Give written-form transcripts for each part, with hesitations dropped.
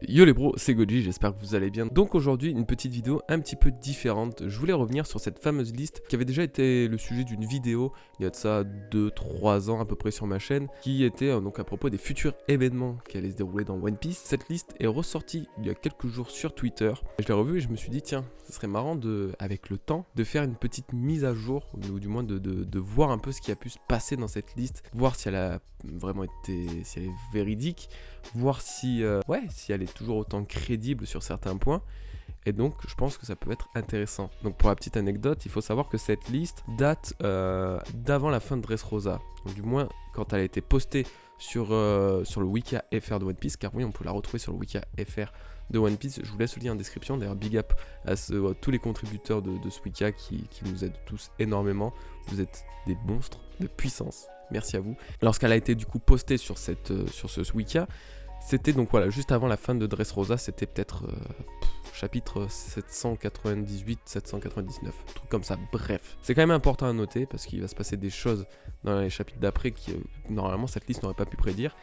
Yo les bros, c'est Goji, j'espère que vous allez bien. Donc aujourd'hui, une petite vidéo un petit peu différente. Je voulais revenir sur cette fameuse liste qui avait déjà été le sujet d'une vidéo il y a de ça 2-3 ans à peu près sur ma chaîne, qui était donc à propos des futurs événements qui allaient se dérouler dans One Piece. Cette liste est ressortie il y a quelques jours sur Twitter. Je l'ai revue et je me suis dit tiens, ce serait marrant avec le temps de faire une petite mise à jour, ou du moins de voir un peu ce qui a pu se passer dans cette liste, voir si elle a vraiment été, si elle est véridique, voir si elle est toujours autant crédible sur certains points. Et donc je pense que ça peut être intéressant. Donc pour la petite anecdote, il faut savoir que cette liste date d'avant la fin de Dressrosa, donc du moins quand elle a été postée sur le Wiki FR de One Piece, car oui, on peut la retrouver sur le Wiki FR de One Piece. Je vous laisse le lien en description. D'ailleurs, big up à tous les contributeurs de ce Wiki qui nous aident tous énormément. Vous êtes des monstres de puissance. Merci à vous. Lorsqu'elle a été du coup postée sur ce Wiki, c'était donc voilà, juste avant la fin de Dressrosa, c'était peut-être chapitre 798, 799, un truc comme ça. Bref, c'est quand même important à noter parce qu'il va se passer des choses dans les chapitres d'après qui normalement cette liste n'aurait pas pu prédire.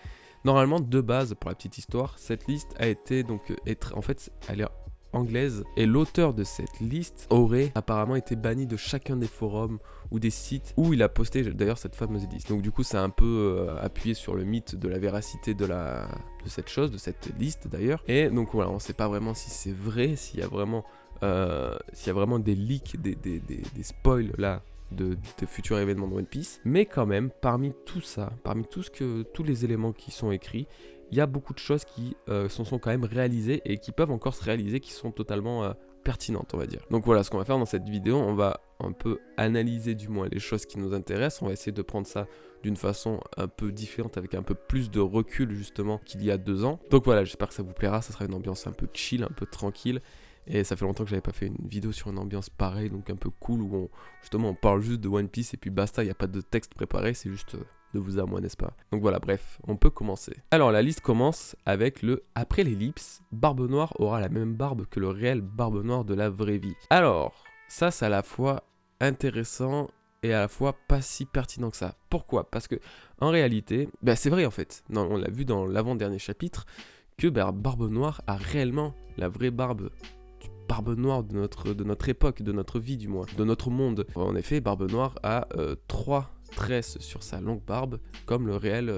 Normalement, de base, pour la petite histoire, cette liste a été donc en fait, elle est anglaise et l'auteur de cette liste aurait apparemment été banni de chacun des forums ou des sites où il a posté d'ailleurs cette fameuse liste. Donc du coup ça a un peu appuyé sur le mythe de la véracité de cette chose, de cette liste d'ailleurs. Et donc voilà, on sait pas vraiment si c'est vrai, s'il y a vraiment des leaks, des spoils là de futurs événements de One Piece. Mais quand même, parmi tout ça, tous les éléments qui sont écrits, il y a beaucoup de choses qui sont quand même réalisées et qui peuvent encore se réaliser, qui sont totalement pertinentes, on va dire. Donc voilà, ce qu'on va faire dans cette vidéo, on va un peu analyser du moins les choses qui nous intéressent. On va essayer de prendre ça d'une façon un peu différente, avec un peu plus de recul justement qu'il y a 2 ans. Donc voilà, j'espère que ça vous plaira, ça sera une ambiance un peu chill, un peu tranquille. Et ça fait longtemps que j'avais pas fait une vidéo sur une ambiance pareille, donc un peu cool, où on parle juste de One Piece et puis basta, il n'y a pas de texte préparé, c'est juste de vous à moi, n'est-ce pas? Donc voilà, bref, on peut commencer. Alors la liste commence avec le « Après l'ellipse, Barbe Noire aura la même barbe que le réel Barbe Noire de la vraie vie ». Alors, ça c'est à la fois intéressant et à la fois pas si pertinent que ça. Pourquoi? Parce que en réalité, c'est vrai en fait, on l'a vu dans l'avant-dernier chapitre, que Barbe Noire a réellement la vraie barbe Noire de notre époque, de notre vie du moins, de notre monde. En effet, Barbe Noire a 3 tresses sur sa longue barbe, comme le réel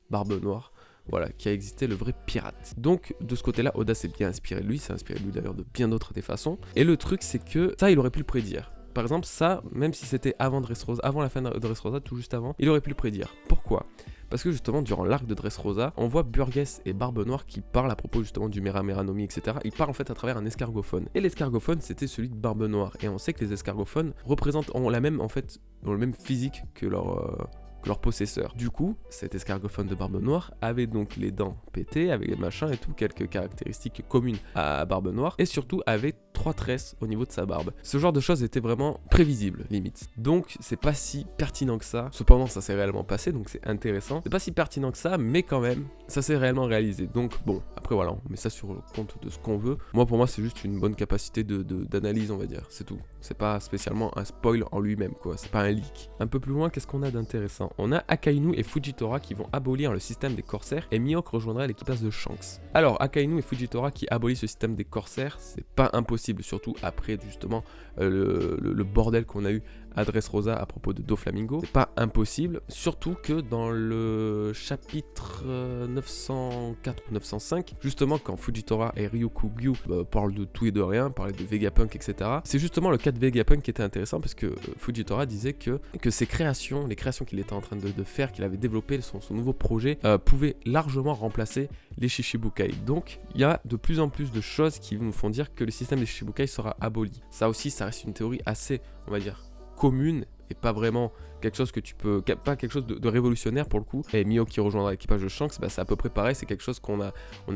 Barbe Noire, voilà, qui a existé le vrai pirate. Donc de ce côté-là, Oda s'est bien inspiré de lui, s'est inspiré de lui d'ailleurs de bien d'autres des façons. Et le truc, c'est que ça, il aurait pu le prédire. Par exemple, ça, même si c'était avant la fin de Dressrosa, tout juste avant, il aurait pu le prédire. Pourquoi ? Parce que justement, durant l'arc de Dressrosa, on voit Burgess et Barbe Noire qui parlent à propos justement du Mera Mera no Mi, etc. Ils parlent en fait à travers un escargophone. Et l'escargophone, c'était celui de Barbe Noire. Et on sait que les escargophones ont le même physique que leur possesseur. Du coup, cet escargophone de Barbe Noire avait donc les dents pétées, avec les machins et tout, quelques caractéristiques communes à Barbe Noire, et surtout avait 3 tresses au niveau de sa barbe. Ce genre de choses était vraiment prévisible, limite. Donc, c'est pas si pertinent que ça. Cependant, ça s'est réellement passé, donc c'est intéressant. C'est pas si pertinent que ça, mais quand même, ça s'est réellement réalisé. Donc, bon, après voilà, on met ça sur le compte de ce qu'on veut. Pour moi, c'est juste une bonne capacité d'analyse, on va dire. C'est tout. C'est pas spécialement un spoil en lui-même, quoi. C'est pas un leak. Un peu plus loin, qu'est-ce qu'on a d'intéressant? On a Akainu et Fujitora qui vont abolir le système des corsaires, et Mihawk rejoindra l'équipage de Shanks. Alors, Akainu et Fujitora qui abolissent le système des corsaires, c'est pas impossible, surtout après justement le bordel qu'on a eu à Dressrosa à propos de Doflamingo. C'est pas impossible, surtout que dans le chapitre 904 ou 905, justement quand Fujitora et Ryukugyu parlent de tout et de rien, parlaient de Vegapunk, etc. C'est justement le cas de Vegapunk qui était intéressant parce que Fujitora disait que ses créations, les créations qu'il était en train de faire, qu'il avait développé, son nouveau projet, pouvaient largement remplacer les Shichibukai. Donc il y a de plus en plus de choses qui nous font dire que le système des Shichibukai sera aboli. Ça aussi, ça reste une théorie assez, on va dire, commune et pas vraiment quelque chose pas quelque chose de révolutionnaire pour le coup. Et Mihawk qui rejoindra l'équipage de Shanks, c'est à peu près pareil, c'est quelque chose qu'on a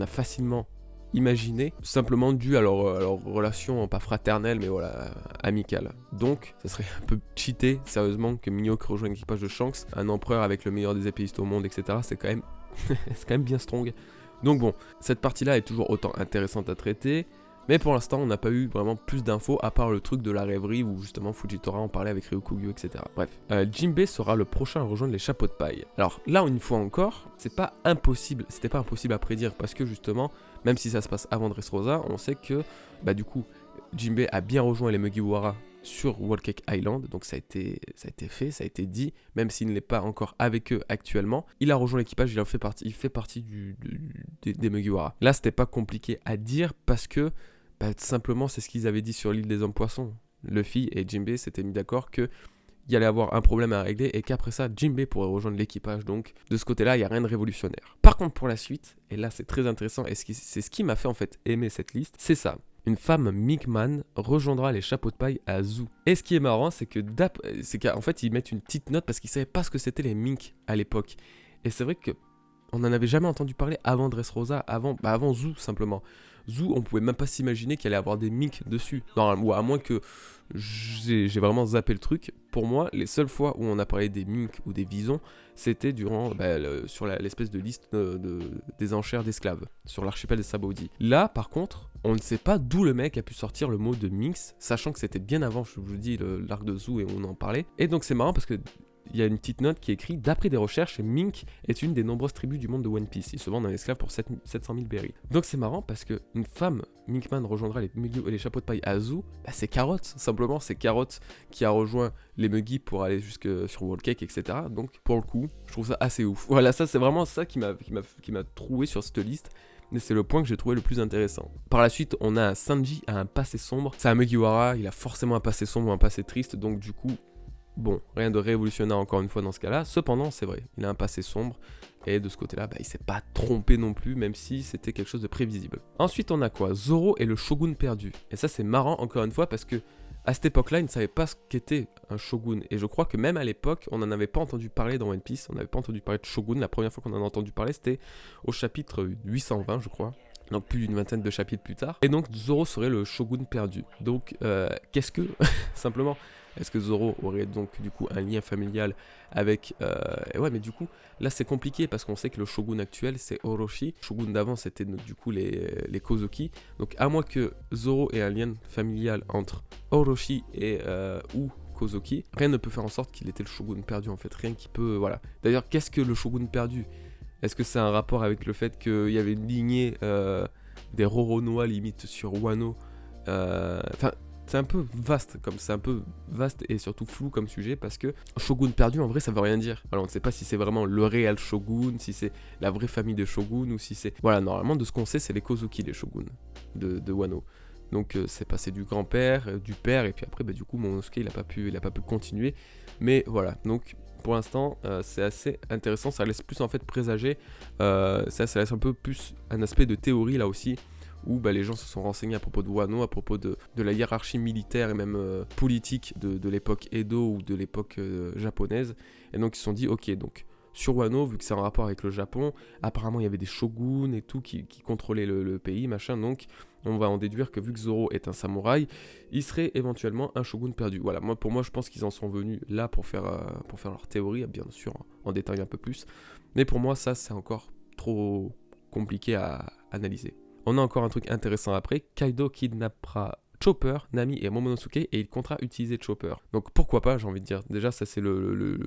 facilement imaginé, simplement dû à leur relation, pas fraternelle, mais voilà, amicale. Donc, ça serait un peu cheaté, sérieusement, que Mihawk rejoigne l'équipage de Shanks, un empereur avec le meilleur des épéistes au monde, etc. C'est quand même bien strong. Donc bon, cette partie-là est toujours autant intéressante à traiter. Mais pour l'instant, on n'a pas eu vraiment plus d'infos à part le truc de la rêverie où justement Fujitora en parlait avec Ryukugyu, etc. Bref, Jinbei sera le prochain à rejoindre les chapeaux de paille. Alors là, une fois encore, c'était pas impossible à prédire parce que justement, même si ça se passe avant Dressrosa, on sait que du coup, Jinbei a bien rejoint les Mugiwara sur Whole Cake Island, donc ça a été fait, ça a été dit, même s'il ne l'est pas encore avec eux actuellement. Il a rejoint l'équipage, il fait partie des Mugiwara. Là, c'était pas compliqué à dire parce que simplement c'est ce qu'ils avaient dit sur l'île des hommes poissons. Luffy et Jinbei s'étaient mis d'accord que il y allait avoir un problème à régler et qu'après ça, Jinbei pourrait rejoindre l'équipage. Donc de ce côté-là, il n'y a rien de révolutionnaire. Par contre, pour la suite, et là c'est très intéressant, et c'est ce qui m'a fait en fait aimer cette liste, c'est ça. Une femme Minkman rejoindra les chapeaux de paille à Zou. Et ce qui est marrant, c'est qu'en fait, ils mettent une petite note parce qu'ils ne savaient pas ce que c'était les Mink à l'époque. Et c'est vrai que on n'en avait jamais entendu parler avant Dressrosa, avant Zou simplement. Zou, on pouvait même pas s'imaginer qu'il allait avoir des Mink dessus. Non, ou à moins que j'ai vraiment zappé le truc. Pour moi, les seules fois où on a parlé des Mink ou des Visons, c'était durant sur l'espèce de liste des enchères d'esclaves, sur l'archipel des Sabaody. Là, par contre, on ne sait pas d'où le mec a pu sortir le mot de Minx, sachant que c'était bien avant, je vous dis, l'arc de Zou et on en parlait. Et donc c'est marrant parce que il y a une petite note qui est écrite: d'après des recherches, Mink est une des nombreuses tribus du monde de One Piece. Ils se vendent un esclave pour 700 000 berries. Donc c'est marrant parce qu'une femme Minkman rejoindra les chapeaux de paille à Zou. C'est Carrot, simplement. C'est Carrot qui a rejoint les Mugi pour aller jusque sur Whole Cake, etc. Donc pour le coup, je trouve ça assez ouf. Voilà, ça c'est vraiment ça qui m'a trouvé sur cette liste. Mais c'est le point que j'ai trouvé le plus intéressant. Par la suite, on a un Sanji à un passé sombre. C'est un Mugiwara, il a forcément un passé sombre ou un passé triste. Donc du coup, bon, rien de révolutionnaire encore une fois dans ce cas-là. Cependant, c'est vrai, il a un passé sombre. Et de ce côté-là, il s'est pas trompé non plus, même si c'était quelque chose de prévisible. Ensuite, on a quoi? Zoro et le shogun perdu. Et ça, c'est marrant encore une fois parce que à cette époque-là, ils ne savaient pas ce qu'était un shogun. Et je crois que même à l'époque, on n'en avait pas entendu parler dans One Piece. On n'avait pas entendu parler de shogun. La première fois qu'on en a entendu parler, c'était au chapitre 820, je crois. Donc plus d'une vingtaine de chapitres plus tard. Et donc Zoro serait le shogun perdu. Donc qu'est-ce que simplement, est-ce que Zoro aurait donc du coup un lien familial avec ouais, mais du coup là c'est compliqué parce qu'on sait que le shogun actuel c'est Orochi. Le shogun d'avant c'était du coup les Kozuki. Donc à moins que Zoro ait un lien familial entre Orochi et ou Kozuki, rien ne peut faire en sorte qu'il était le shogun perdu en fait. Rien qui peut, voilà. D'ailleurs, qu'est-ce que le shogun perdu? Est-ce que c'est un rapport avec le fait qu'il y avait une lignée des Roronoa limite sur Wano? Enfin, c'est un peu vaste, c'est un peu vaste et surtout flou comme sujet parce que Shogun perdu en vrai ça veut rien dire. Alors on ne sait pas si c'est vraiment le réel Shogun, si c'est la vraie famille de Shogun ou si c'est... Voilà, normalement de ce qu'on sait c'est les Kozuki les Shogun de Wano. Donc c'est passé du grand-père, du père et puis après du coup Momonosuke il a pas pu continuer. Mais voilà, donc... Pour l'instant, c'est assez intéressant, ça laisse plus en fait présager, ça laisse un peu plus un aspect de théorie là aussi, où les gens se sont renseignés à propos de Wano, à propos de la hiérarchie militaire et même politique de l'époque Edo ou de l'époque japonaise, et donc ils se sont dit ok, donc sur Wano, vu que c'est en rapport avec le Japon, apparemment il y avait des shoguns et tout qui contrôlaient le pays, machin, donc on va en déduire que vu que Zoro est un samouraï, il serait éventuellement un shogun perdu. Voilà, pour moi je pense qu'ils en sont venus là pour faire leur théorie, bien sûr, en détail un peu plus. Mais pour moi ça c'est encore trop compliqué à analyser. On a encore un truc intéressant après, Kaido kidnappera Chopper, Nami et Momonosuke et il comptera utiliser Chopper. Donc pourquoi pas, j'ai envie de dire. Déjà ça c'est le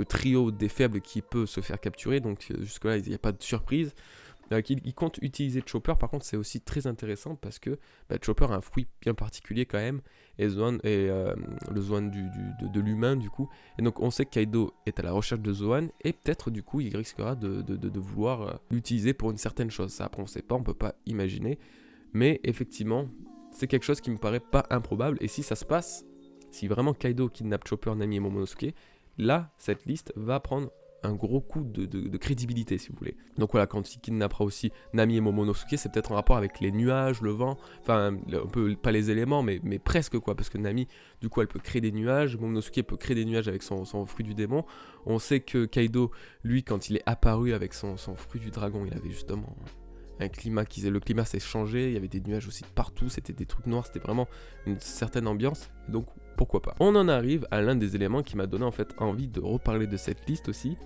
trio des faibles qui peut se faire capturer, donc jusque là il n'y a pas de surprise. Il compte utiliser Chopper, par contre c'est aussi très intéressant parce que Chopper a un fruit bien particulier quand même, et le Zoan de l'humain du coup, et donc on sait que Kaido est à la recherche de Zoan, et peut-être du coup il risquera de vouloir l'utiliser pour une certaine chose. Ça après on sait pas, on peut pas imaginer, mais effectivement c'est quelque chose qui me paraît pas improbable, et si ça se passe, si vraiment Kaido kidnappe Chopper, Nami et Momonosuke, là cette liste va prendre un gros coup de crédibilité si vous voulez. Donc voilà, quand il kidnappera aussi Nami et Momonosuke, c'est peut-être en rapport avec les nuages, le vent, enfin un peu pas les éléments mais presque quoi, parce que Nami du coup elle peut créer des nuages, Momonosuke peut créer des nuages avec son fruit du démon. On sait que Kaido, lui quand il est apparu avec son fruit du dragon, il avait justement un climat le climat s'est changé, il y avait des nuages aussi partout, c'était des trucs noirs, c'était vraiment une certaine ambiance, donc pourquoi pas. On en arrive à l'un des éléments qui m'a donné en fait envie de reparler de cette liste aussi,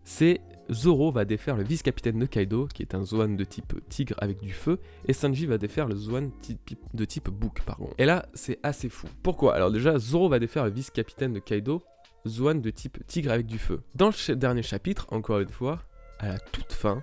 c'est Zoro va défaire le vice-capitaine de Kaido, qui est un Zoan de type tigre avec du feu, et Sanji va défaire le Zoan de type bouc, pardon. Et là, c'est assez fou. Pourquoi? Alors déjà, Zoro va défaire le vice-capitaine de Kaido, Zoan de type tigre avec du feu. Dans le dernier chapitre, encore une fois, à la toute fin,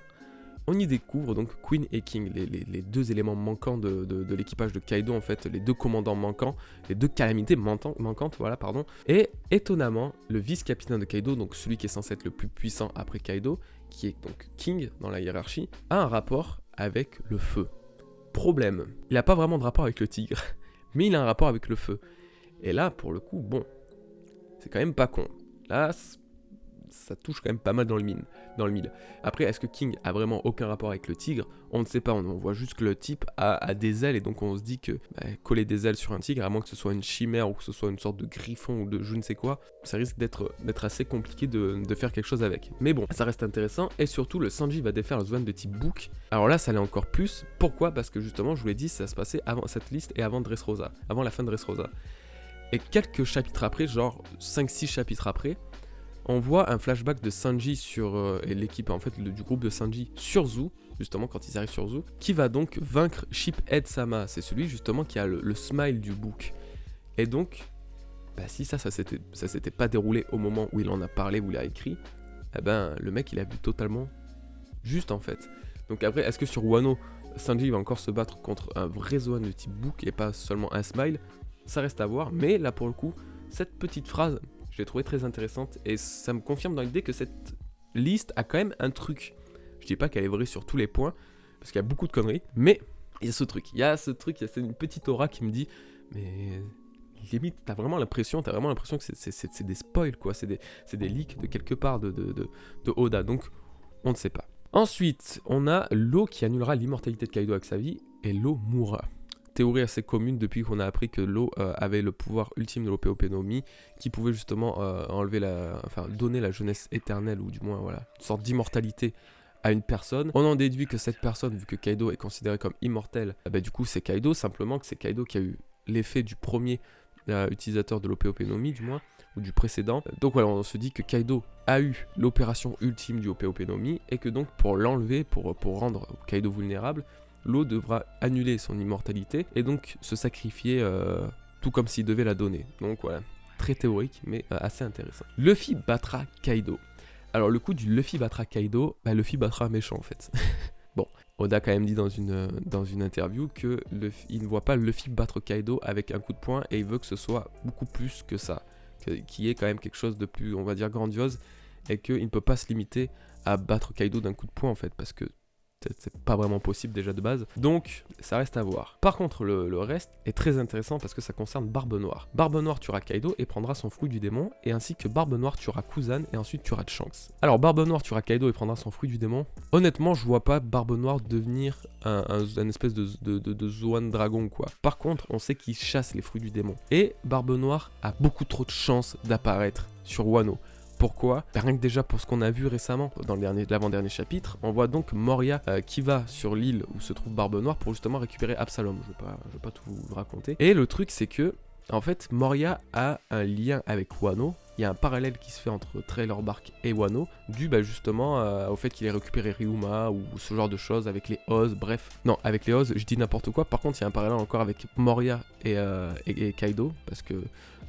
on y découvre donc Queen et King, les deux éléments manquants de l'équipage de Kaido, en fait, les deux commandants manquants, les deux calamités manquantes, voilà, pardon. Et étonnamment, le vice-capitaine de Kaido, donc celui qui est censé être le plus puissant après Kaido, qui est donc King dans la hiérarchie, a un rapport avec le feu. Problème, il n'a pas vraiment de rapport avec le tigre, mais il a un rapport avec le feu. Et là, pour le coup, bon, c'est quand même pas con. Là, ça touche quand même pas mal dans le mille. Après, est-ce que King a vraiment aucun rapport avec le tigre? On ne sait pas, on voit juste que le type a des ailes, et donc on se dit que coller des ailes sur un tigre, à moins que ce soit une chimère ou que ce soit une sorte de griffon ou de je ne sais quoi, ça risque d'être assez compliqué de faire quelque chose avec. Mais bon, ça reste intéressant, et surtout le Sanji va défaire le Zoan de type bouc. Alors là, ça l'est encore plus. Pourquoi? Parce que justement, je vous l'ai dit, ça se passait avant cette liste et avant Dressrosa, avant la fin de Dressrosa. Et quelques chapitres après, genre 5-6 chapitres après, on voit un flashback de Sanji sur l'équipe en fait du groupe de Sanji sur Zou, justement quand ils arrivent sur Zou, qui va donc vaincre Shiphead Sama. C'est celui justement qui a le smile du bouc. Et donc, si ça s'était pas déroulé au moment où il en a parlé, où il a écrit, eh ben le mec il a vu totalement juste en fait. Donc après, est-ce que sur Wano, Sanji va encore se battre contre un vrai Zoan de type bouc et pas seulement un smile? Ça reste à voir, mais là pour le coup, cette petite phrase, je l'ai trouvée très intéressante et ça me confirme dans l'idée que cette liste a quand même un truc. Je dis pas qu'elle est vraie sur tous les points, parce qu'il y a beaucoup de conneries, mais il y a ce truc, il y a une petite aura qui me dit, mais limite, t'as vraiment l'impression que c'est des spoils, quoi, c'est des leaks de quelque part de Oda, donc on ne sait pas. Ensuite, on a Law qui annulera l'immortalité de Kaido avec sa vie, et Law mourra. Théorie assez commune depuis qu'on a appris que Law avait le pouvoir ultime de l'Opéopé no Mi, qui pouvait justement donner la jeunesse éternelle, ou du moins voilà, une sorte d'immortalité à une personne. On en déduit que cette personne, vu que Kaido est considéré comme immortel, du coup c'est Kaido, simplement que c'est Kaido qui a eu l'effet du premier utilisateur de l'Opéopé no Mi, du moins, ou du précédent. Donc voilà, on se dit que Kaido a eu l'opération ultime du Opéopé no Mi, et que donc pour l'enlever, pour rendre Kaido vulnérable, Law devra annuler son immortalité et donc se sacrifier tout comme s'il devait la donner. Donc voilà, très théorique mais assez intéressant. Luffy battra Kaido. Alors le coup du Luffy battra Kaido, Luffy battra un méchant en fait. Bon, Oda a quand même dit dans une interview que il ne voit pas Luffy battre Kaido avec un coup de poing et il veut que ce soit beaucoup plus que ça, qui est quand même quelque chose de plus, on va dire, grandiose, et qu'il ne peut pas se limiter à battre Kaido d'un coup de poing en fait, parce que c'est pas vraiment possible déjà de base, donc ça reste à voir. Par contre le reste est très intéressant parce que ça concerne Barbe Noire. Barbe Noire tuera Kaido et prendra son fruit du démon, et ainsi que Barbe Noire tuera Kuzan et ensuite tuera Shanks. Alors Barbe Noire tuera Kaido et prendra son fruit du démon. Honnêtement je vois pas Barbe Noire devenir un espèce de Zoan dragon quoi. Par contre on sait qu'il chasse les fruits du démon, et Barbe Noire a beaucoup trop de chances d'apparaître sur Wano. Pourquoi? Rien que déjà pour ce qu'on a vu récemment dans l'avant-dernier chapitre, on voit donc Moria qui va sur l'île où se trouve Barbe Noire pour justement récupérer Absalom. Je vais pas tout vous raconter. Et le truc c'est que, en fait, Moria a un lien avec Wano. Il y a un parallèle qui se fait entre Trailer Bark et Wano, dû justement au fait qu'il ait récupéré Ryuma ou ce genre de choses avec les Oz, bref. Non, avec les Oz, je dis n'importe quoi. Par contre, il y a un parallèle encore avec Moria et Kaido, parce que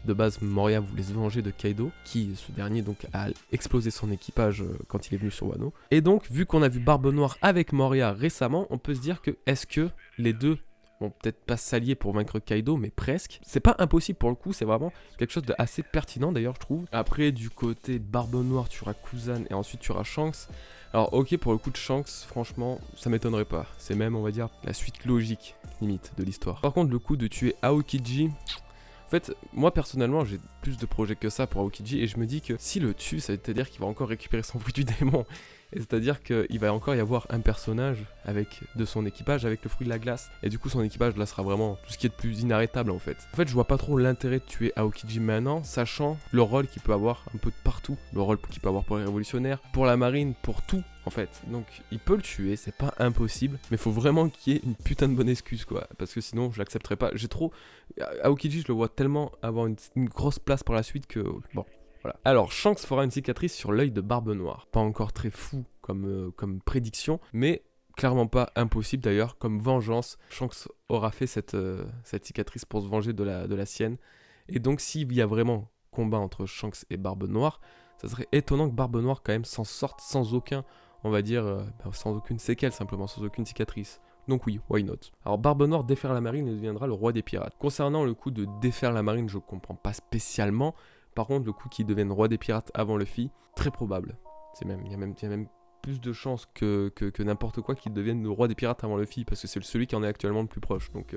de base, Moria voulait se venger de Kaido, qui, ce dernier, donc, a explosé son équipage quand il est venu sur Wano. Et donc, vu qu'on a vu Barbe Noire avec Moria récemment, on peut se dire que, est-ce que les deux vont peut-être pas s'allier pour vaincre Kaido, mais presque. C'est pas impossible pour le coup, c'est vraiment quelque chose d'assez pertinent d'ailleurs, je trouve. Après, du côté Barbe Noire, tu auras Kuzan et ensuite tu auras Shanks. Alors, ok, pour le coup de Shanks, franchement, ça m'étonnerait pas. C'est même, on va dire, la suite logique, limite, de l'histoire. Par contre, le coup de tuer Aokiji... En fait, moi personnellement, j'ai plus de projets que ça pour Aokiji, et je me dis que s'il le tue, ça veut dire qu'il va encore récupérer son fruit du démon. Et c'est-à-dire qu'il va encore y avoir un personnage de son équipage avec le fruit de la glace. Et du coup, son équipage, là, sera vraiment tout ce qui est de plus inarrêtable, en fait. En fait, je vois pas trop l'intérêt de tuer Aokiji maintenant, sachant le rôle qu'il peut avoir un peu de partout. Le rôle qu'il peut avoir pour les révolutionnaires, pour la marine, pour tout, en fait. Donc, il peut le tuer, c'est pas impossible. Mais faut vraiment qu'il y ait une putain de bonne excuse, quoi. Parce que sinon, je l'accepterai pas. Aokiji, je le vois tellement avoir une grosse place pour la suite que... Bon... Voilà. Alors, Shanks fera une cicatrice sur l'œil de Barbe Noire. Pas encore très fou comme prédiction, mais clairement pas impossible d'ailleurs. Comme vengeance, Shanks aura fait cette cicatrice pour se venger de la sienne. Et donc, s'il y a vraiment combat entre Shanks et Barbe Noire, ça serait étonnant que Barbe Noire quand même s'en sorte sans aucun, on va dire, sans aucune séquelle simplement, sans aucune cicatrice. Donc oui, why not. Alors Barbe Noire défaire la marine et deviendra le roi des pirates. Concernant le coup de défaire la marine, je comprends pas spécialement. Par contre, le coup qu'il devienne roi des pirates avant Luffy, très probable. Il y a même plus de chances que n'importe quoi qu'il devienne le roi des pirates avant Luffy, parce que c'est celui qui en est actuellement le plus proche. Donc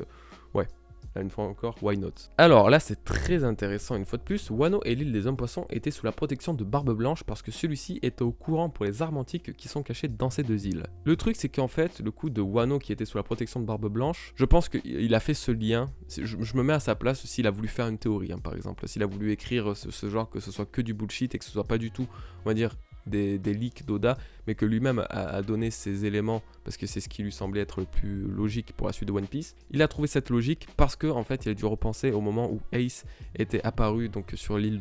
ouais. Là, une fois encore, why not. Alors là, c'est très intéressant une fois de plus. Wano et l'île des hommes poissons étaient sous la protection de Barbe Blanche parce que celui-ci était au courant pour les armes antiques qui sont cachées dans ces deux îles. Le truc, c'est qu'en fait, le coup de Wano qui était sous la protection de Barbe Blanche, je pense qu'il a fait ce lien. Je me mets à sa place s'il a voulu faire une théorie, hein, par exemple. S'il a voulu écrire ce genre, que ce soit que du bullshit et que ce soit pas du tout, on va dire, des leaks d'Oda, mais que lui-même a donné ces éléments parce que c'est ce qui lui semblait être le plus logique pour la suite de One Piece. Il a trouvé cette logique parce que en fait il a dû repenser au moment où Ace était apparu donc sur l'île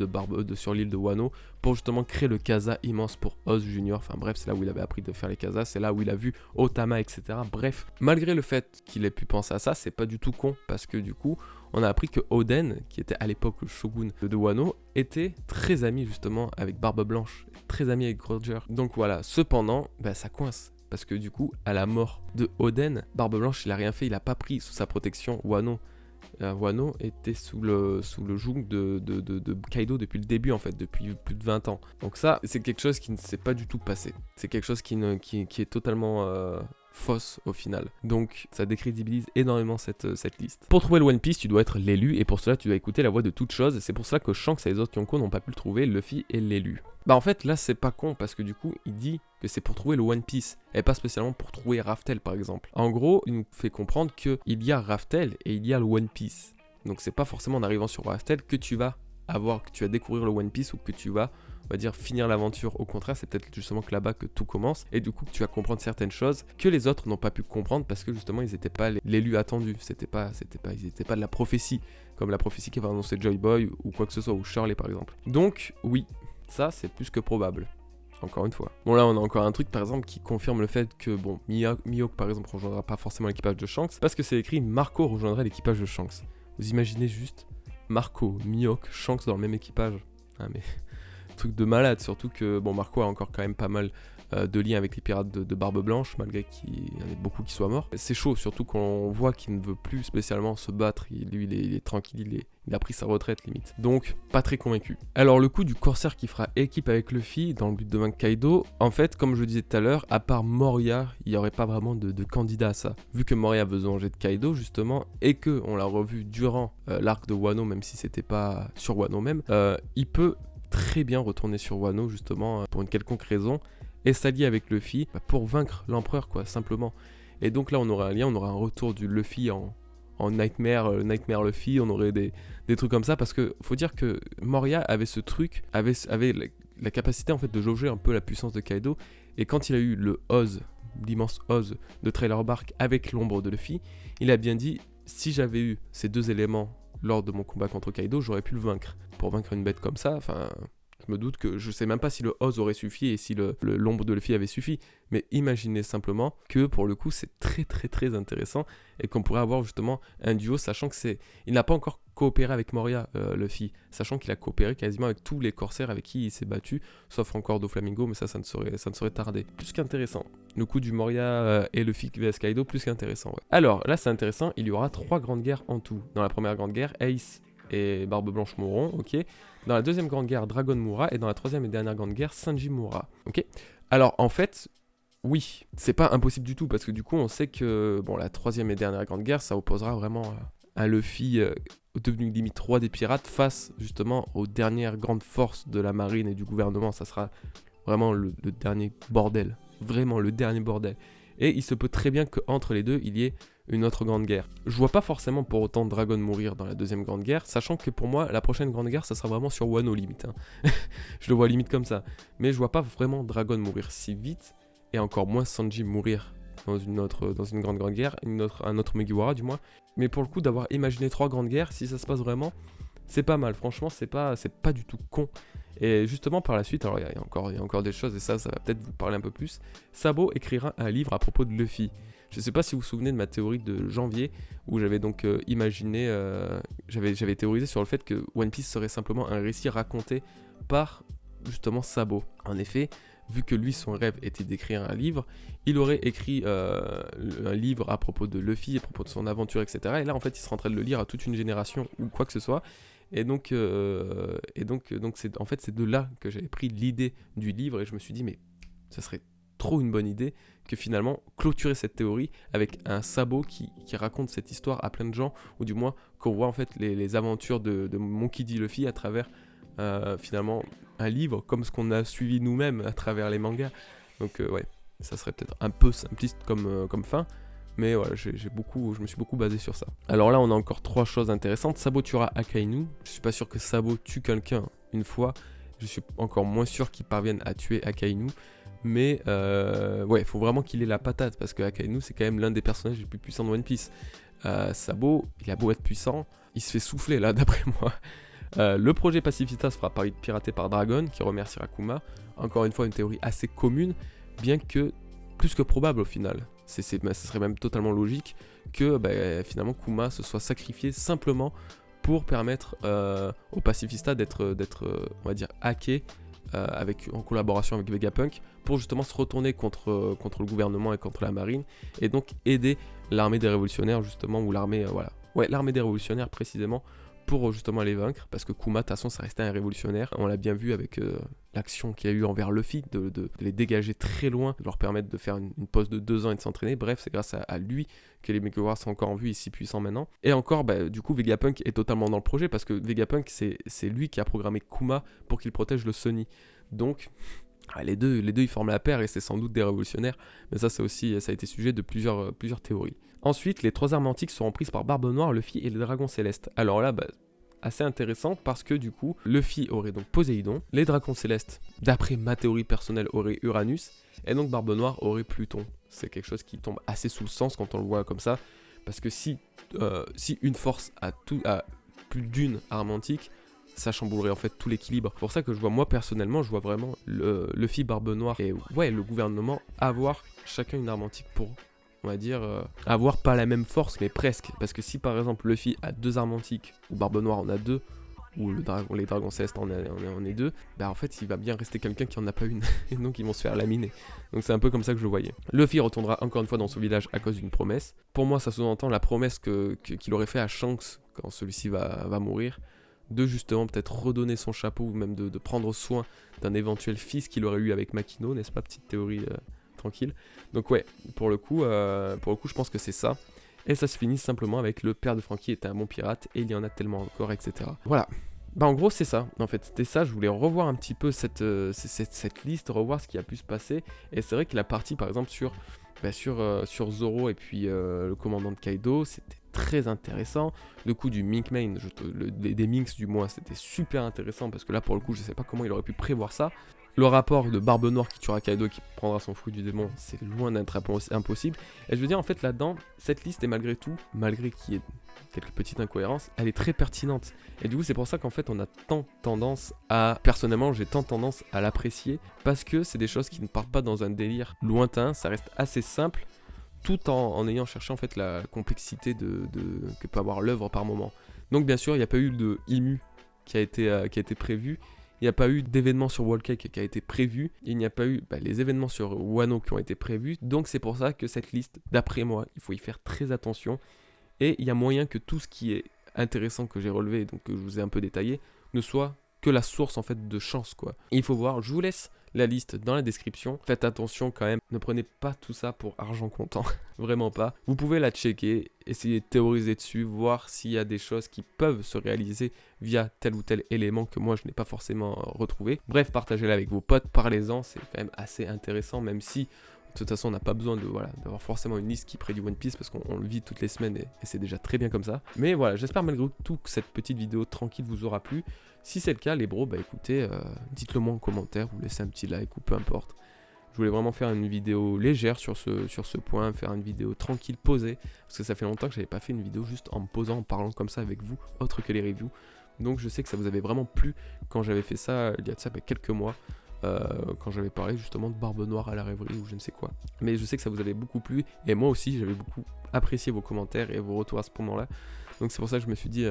sur l'île de Wano pour justement créer le casa immense pour Oz Junior. Enfin bref, c'est là où il avait appris de faire les casas, c'est là où il a vu Otama, etc. Bref, malgré le fait qu'il ait pu penser à ça, c'est pas du tout con parce que du coup on a appris que Oden, qui était à l'époque le shogun de Wano, était très ami justement avec Barbe Blanche, très ami avec Roger. Donc voilà, cependant, ça coince. Parce que du coup, à la mort de Oden, Barbe Blanche, il a rien fait, il a pas pris sous sa protection Wano. Wano était sous le joug de Kaido depuis le début en fait, depuis plus de 20 ans. Donc ça, c'est quelque chose qui ne s'est pas du tout passé. C'est quelque chose qui est totalement fausse au final. Donc ça décrédibilise énormément cette liste. Pour trouver le One Piece, tu dois être l'élu et pour cela tu dois écouter la voix de toute chose. C'est pour cela que Shanks et les autres Yonko n'ont pas pu le trouver, Luffy est l'élu. En fait là c'est pas con parce que du coup il dit que c'est pour trouver le One Piece et pas spécialement pour trouver Raftel par exemple. En gros il nous fait comprendre qu'il y a Raftel et il y a le One Piece. Donc c'est pas forcément en arrivant sur Raftel que tu vas découvrir le One Piece ou que tu vas, on va dire, finir l'aventure. Au contraire, c'est peut-être justement que là-bas que tout commence et du coup que tu vas comprendre certaines choses que les autres n'ont pas pu comprendre parce que justement ils n'étaient pas l'élu attendu, ils n'étaient pas de la prophétie comme la prophétie qu'avait annoncé Joy Boy ou quoi que ce soit, ou Shirley par exemple. Donc oui, ça c'est plus que probable. Encore une fois. Bon là on a encore un truc par exemple qui confirme le fait que Mihawk par exemple rejoindra pas forcément l'équipage de Shanks parce que c'est écrit Marco rejoindrait l'équipage de Shanks. Vous imaginez juste Marco, Mihawk, Shanks dans le même équipage. Ah mais truc de malade, surtout que Marco a encore quand même pas mal de liens avec les pirates de Barbe Blanche, malgré qu'il y en ait beaucoup qui soient morts. C'est chaud, surtout qu'on voit qu'il ne veut plus spécialement se battre, lui il est tranquille, il a pris sa retraite limite. Donc, pas très convaincu. Alors le coup du corsaire qui fera équipe avec Luffy dans le but de vaincre Kaido, en fait, comme je le disais tout à l'heure, à part Moria, il n'y aurait pas vraiment de candidat à ça. Vu que Moria veut se venger de Kaido justement, et que on l'a revu durant l'arc de Wano, même si c'était pas sur Wano même, il peut très bien retourner sur Wano justement pour une quelconque raison et s'allier avec Luffy pour vaincre l'empereur quoi simplement. Et donc là on aurait un lien, on aurait un retour du Luffy en Nightmare Luffy, on aurait des trucs comme ça parce que faut dire que Moria avait ce truc, avait la capacité en fait de jauger un peu la puissance de Kaido et quand il a eu le Oz, l'immense Oz de Trailer Bark avec l'ombre de Luffy, il a bien dit si j'avais eu ces deux éléments lors de mon combat contre Kaido, j'aurais pu le vaincre. Pour vaincre une bête comme ça, je me doute que je sais même pas si le Oz aurait suffi et si l'ombre de Luffy avait suffi. Mais imaginez simplement que pour le coup c'est très très très intéressant et qu'on pourrait avoir justement un duo, sachant que il n'a pas encore coopéré avec Moria, Luffy, sachant qu'il a coopéré quasiment avec tous les corsaires avec qui il s'est battu, sauf encore Doflamingo, mais ça ne saurait tarder. Plus qu'intéressant. Le coup du Moria et Luffy vs Kaido, plus qu'intéressant. Ouais. Alors là c'est intéressant, il y aura 3 grandes guerres en tout. Dans la première grande guerre, Ace et Barbe Blanche mourront, ok. Dans la deuxième grande guerre, Dragon mourra, et dans la troisième et dernière grande guerre, Sanji mourra, ok. Alors en fait, oui, c'est pas impossible du tout, parce que du coup on sait que la troisième et dernière grande guerre, ça opposera vraiment un Luffy devenu limite roi des pirates face justement aux dernières grandes forces de la marine et du gouvernement. Ça sera vraiment le dernier bordel, vraiment le dernier bordel. Et il se peut très bien qu'entre les deux, il y ait une autre grande guerre. Je vois pas forcément pour autant Dragon mourir dans la deuxième grande guerre, sachant que pour moi, la prochaine grande guerre, ça sera vraiment sur Wano limite. Hein. Je le vois limite comme ça. Mais je vois pas vraiment Dragon mourir si vite, et encore moins Sanji mourir dans une grande guerre, un autre Mugiwara du moins. Mais pour le coup, d'avoir imaginé 3 grandes guerres, si ça se passe vraiment, c'est pas mal. Franchement, c'est pas du tout con. Et justement par la suite, alors il y a encore des choses et ça va peut-être vous parler un peu plus. Sabo écrira un livre à propos de Luffy. Je ne sais pas si vous vous souvenez de ma théorie de janvier où j'avais donc imaginé, j'avais théorisé sur le fait que One Piece serait simplement un récit raconté par justement Sabo. En effet, vu que lui son rêve était d'écrire un livre, il aurait écrit un livre à propos de Luffy, à propos de son aventure, etc. Et là en fait il serait en train de le lire à toute une génération ou quoi que ce soit. Et donc c'est en fait c'est de là que j'avais pris l'idée du livre et je me suis dit mais ça serait trop une bonne idée que finalement clôturer cette théorie avec un Sabo qui raconte cette histoire à plein de gens, ou du moins qu'on voit en fait les aventures de Monkey D. Luffy à travers finalement un livre comme ce qu'on a suivi nous-mêmes à travers les mangas. Donc ouais, ça serait peut-être un peu simpliste comme fin, mais voilà, je me suis beaucoup basé sur ça. Alors là on a encore 3 choses intéressantes. Sabo tuera Akainu. Je suis pas sûr que Sabo tue quelqu'un une fois, je suis encore moins sûr qu'il parvienne à tuer Akainu. Mais ouais, il faut vraiment qu'il ait la patate parce que Akainu c'est quand même l'un des personnages les plus puissants de One Piece. Sabo, il a beau être puissant, il se fait souffler là d'après moi. Le projet Pacifista sera piraté par Dragon qui remerciera Kuma. Encore une fois une théorie assez commune, bien que plus que probable au final. Ce serait même totalement logique que finalement Kuma se soit sacrifié simplement pour permettre au Pacifista d'être on va dire hacké en collaboration avec Vegapunk pour justement se retourner contre le gouvernement et contre la marine et donc aider l'armée des révolutionnaires justement, ou l'armée l'armée des révolutionnaires précisément, pour justement les vaincre, parce que Kuma de toute façon ça restait un révolutionnaire. On l'a bien vu avec l'action qu'il y a eu envers Luffy, de les dégager très loin, de leur permettre de faire une pause de 2 ans et de s'entraîner. Bref, c'est grâce à lui que les Megawars sont encore en vue et si puissants maintenant. Et encore, du coup Vegapunk est totalement dans le projet, parce que Vegapunk c'est lui qui a programmé Kuma pour qu'il protège le Sunny. Donc les deux ils forment la paire et c'est sans doute des révolutionnaires, mais ça a été sujet de plusieurs théories. Ensuite, les 3 armes antiques seront prises par Barbe Noire, Luffy et les dragons célestes. Alors là, assez intéressant parce que du coup, Luffy aurait donc Poséidon, les dragons célestes, d'après ma théorie personnelle, auraient Uranus, et donc Barbe Noire aurait Pluton. C'est quelque chose qui tombe assez sous le sens quand on le voit comme ça, parce que si une force a plus d'une arme antique, ça chamboulerait en fait tout l'équilibre. C'est pour ça que moi personnellement, je vois vraiment Luffy, Barbe Noire et le gouvernement avoir chacun une arme antique pour, on va dire, avoir pas la même force mais presque. Parce que si par exemple Luffy a 2 armes antiques, ou Barbe Noire en a 2, ou les dragons célestes en est 2, en fait il va bien rester quelqu'un qui en a pas une, et donc ils vont se faire laminer. Donc c'est un peu comme ça que je le voyais. Luffy retournera encore une fois dans son village à cause d'une promesse. Pour moi ça sous-entend la promesse qu'il aurait fait à Shanks quand celui-ci va mourir, de justement peut-être redonner son chapeau, ou même de prendre soin d'un éventuel fils qu'il aurait eu avec Makino, n'est-ce pas, petite théorie tranquille. Donc ouais, pour le coup je pense que c'est ça. Et ça se finit simplement avec le père de Franky était un bon pirate et il y en a tellement encore, etc. Voilà. En gros c'est ça, en fait c'était ça, je voulais revoir un petit peu cette liste, revoir ce qui a pu se passer. Et c'est vrai que la partie par exemple sur Zoro et puis le commandant de Kaido, c'était très intéressant. Le coup du Mink Main, des Minks du moins, c'était super intéressant parce que là pour le coup je sais pas comment il aurait pu prévoir ça. Le rapport de Barbe Noire qui tuera Kaido et qui prendra son fruit du démon, c'est loin d'être impossible. Et je veux dire, en fait, là-dedans, cette liste est malgré tout, malgré qu'il y ait quelques petites incohérences, elle est très pertinente. Et du coup, c'est pour ça qu'en fait, on a tant tendance personnellement, j'ai tant tendance à l'apprécier, parce que c'est des choses qui ne partent pas dans un délire lointain, ça reste assez simple, tout en ayant cherché en fait la complexité que peut avoir l'œuvre par moment. Donc bien sûr, il n'y a pas eu de Imu qui a été prévu. Il n'y a pas eu d'événements sur Whole Cake qui a été prévu. Il n'y a pas eu les événements sur Wano qui ont été prévus. Donc c'est pour ça que cette liste, d'après moi, il faut y faire très attention. Et il y a moyen que tout ce qui est intéressant que j'ai relevé, donc que je vous ai un peu détaillé, ne soit que la source en fait de chance quoi. Et il faut voir, je vous laisse la liste dans la description. Faites attention quand même, ne prenez pas tout ça pour argent comptant, vraiment pas. Vous pouvez la checker, essayer de théoriser dessus, voir s'il y a des choses qui peuvent se réaliser via tel ou tel élément que moi je n'ai pas forcément retrouvé. Bref, partagez-la avec vos potes, parlez-en, c'est quand même assez intéressant, même si de toute façon on n'a pas besoin d'avoir forcément une liste qui près du One Piece parce qu'on le vit toutes les semaines et c'est déjà très bien comme ça. Mais voilà, j'espère malgré tout que cette petite vidéo tranquille vous aura plu. Si c'est le cas les bros, écoutez, dites-le moi en commentaire ou laissez un petit like ou peu importe. Je voulais vraiment faire une vidéo légère sur ce point, faire une vidéo tranquille, posée, parce que ça fait longtemps que j'avais pas fait une vidéo juste en me posant, en parlant comme ça avec vous, autre que les reviews. Donc je sais que ça vous avait vraiment plu quand j'avais fait ça il y a de ça quelques mois. Quand j'avais parlé justement de Barbe Noire à la rêverie ou je ne sais quoi. Mais je sais que ça vous avait beaucoup plu et moi aussi j'avais beaucoup apprécié vos commentaires et vos retours à ce moment-là. Donc c'est pour ça que je me suis dit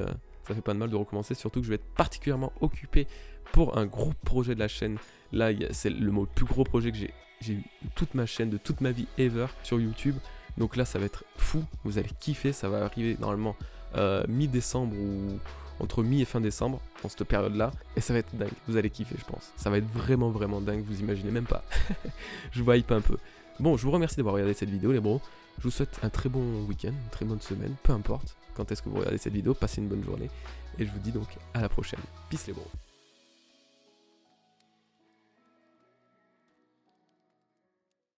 ça fait pas de mal de recommencer, surtout que je vais être particulièrement occupé pour un gros projet de la chaîne. Là c'est le plus gros projet que j'ai eu de toute ma chaîne, de toute ma vie ever sur YouTube. Donc là ça va être fou, vous allez kiffer, ça va arriver normalement mi-décembre ou entre mi et fin décembre, dans cette période-là, et ça va être dingue, vous allez kiffer je pense. Ça va être vraiment dingue, vous imaginez même pas. Je vous hype un peu. Bon, je vous remercie d'avoir regardé cette vidéo les bros, je vous souhaite un très bon week-end, une très bonne semaine, peu importe quand est-ce que vous regardez cette vidéo, passez une bonne journée, et je vous dis donc à la prochaine. Peace les bros.